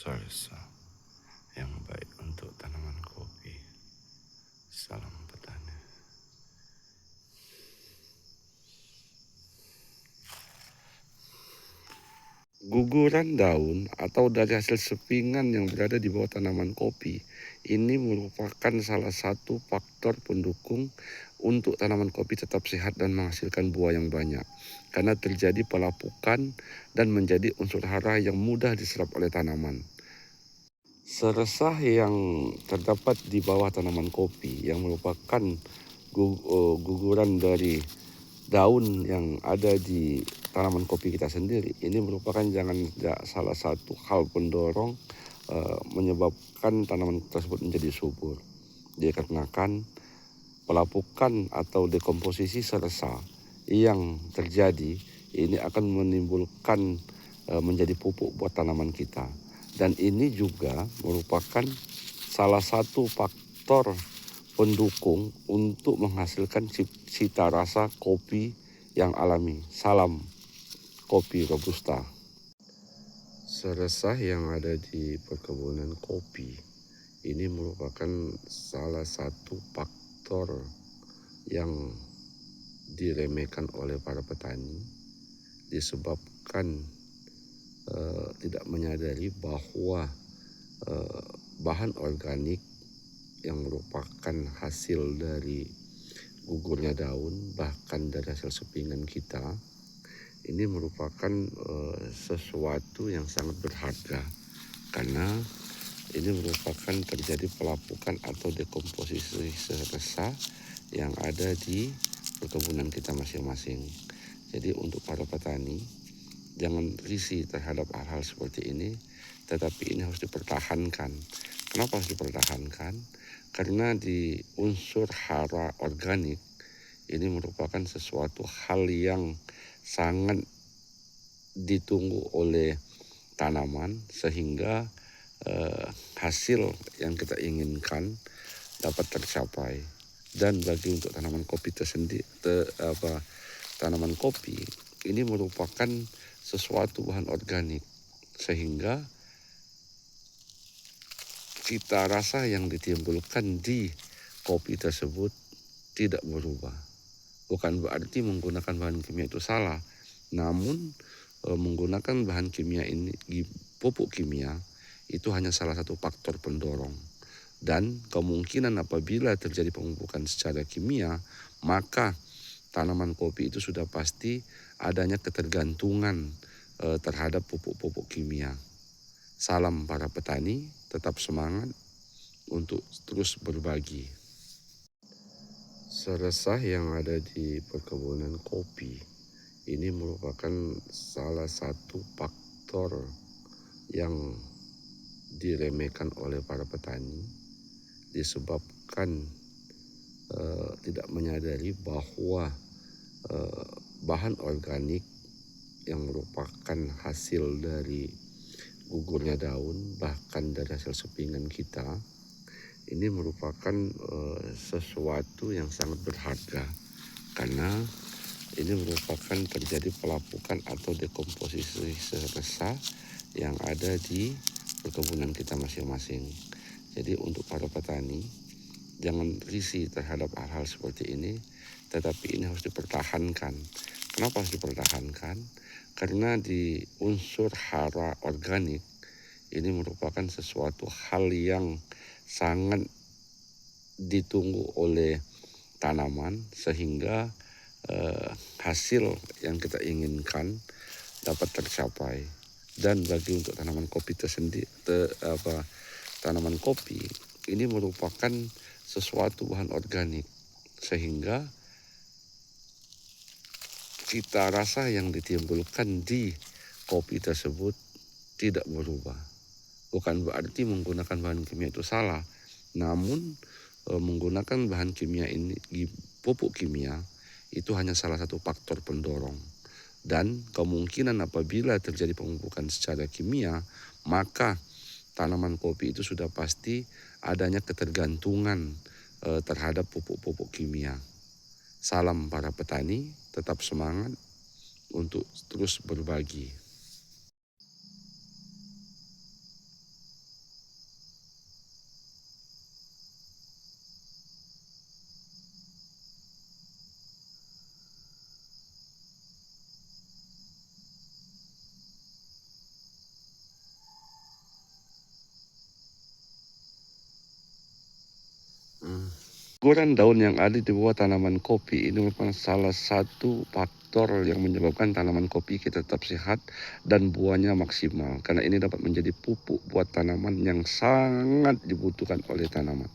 salsa yang baik untuk tanaman kopi. Salam petani. Guguran daun atau dari hasil sepingan yang berada di bawah tanaman kopi ini merupakan salah satu faktor pendukung untuk tanaman kopi tetap sehat dan menghasilkan buah yang banyak, karena terjadi pelapukan dan menjadi unsur hara yang mudah diserap oleh tanaman. Seresah yang terdapat di bawah tanaman kopi yang merupakan guguran dari daun yang ada di tanaman kopi kita sendiri, ini merupakan salah satu hal pendorong menyebabkan tanaman tersebut menjadi subur, dikarenakan pelapukan atau dekomposisi seresah yang terjadi ini akan menimbulkan menjadi pupuk buat tanaman kita, dan ini juga merupakan salah satu faktor pendukung untuk menghasilkan cita rasa kopi yang alami. Salam kopi Robusta. Seresah yang ada di perkebunan kopi ini merupakan salah satu faktor yang diremehkan oleh para petani, disebabkan tidak menyadari bahwa bahan organik yang merupakan hasil dari gugurnya daun, bahkan dari hasil sepingan kita, ini merupakan sesuatu yang sangat berharga, karena ini merupakan terjadi pelapukan atau dekomposisi seresah yang ada di perkebunan kita masing-masing. Jadi untuk para petani, jangan risih terhadap hal-hal seperti ini, tetapi ini harus dipertahankan. Kenapa harus dipertahankan? Karena di unsur hara organik ini merupakan sesuatu hal yang sangat ditunggu oleh tanaman, sehingga hasil yang kita inginkan dapat tercapai. Dan bagi untuk tanaman kopi tersendiri, tanaman kopi ini merupakan sesuatu bahan organik, sehingga cita rasa yang ditimbulkan di kopi tersebut tidak berubah. Bukan berarti menggunakan bahan kimia itu salah, namun menggunakan bahan kimia ini, pupuk kimia, itu hanya salah satu faktor pendorong. Dan kemungkinan apabila terjadi pemupukan secara kimia, maka tanaman kopi itu sudah pasti adanya ketergantungan terhadap pupuk-pupuk kimia. Salam para petani, tetap semangat untuk terus berbagi. Seresah yang ada di perkebunan kopi ini merupakan salah satu faktor yang diremehkan oleh para petani, disebabkan tidak menyadari bahwa bahan organik yang merupakan hasil dari gugurnya daun, bahkan dari hasil sepingan kita, ini merupakan sesuatu yang sangat berharga, karena ini merupakan terjadi pelapukan atau dekomposisi seresah yang ada di perkebunan kita masing-masing. Jadi untuk para petani, jangan risih terhadap hal-hal seperti ini, tetapi ini harus dipertahankan. Kenapa harus dipertahankan? Karena di unsur hara organik ini merupakan sesuatu hal yang sangat ditunggu oleh tanaman, sehingga hasil yang kita inginkan dapat tercapai. Dan bagi untuk tanaman kopi tersendiri, tanaman kopi ini merupakan sesuatu bahan organik, sehingga cita rasa yang ditimbulkan di kopi tersebut tidak berubah. Bukan berarti menggunakan bahan kimia itu salah, namun menggunakan bahan kimia ini, pupuk kimia, itu hanya salah satu faktor pendorong. Dan kemungkinan apabila terjadi pemupukan secara kimia, maka tanaman kopi itu sudah pasti adanya ketergantungan terhadap pupuk-pupuk kimia. Salam para petani, tetap semangat untuk terus berbagi. Guguran daun yang ada di bawah tanaman kopi ini merupakan salah satu faktor yang menyebabkan tanaman kopi kita tetap sehat dan buahnya maksimal. Karena ini dapat menjadi pupuk buat tanaman yang sangat dibutuhkan oleh tanaman.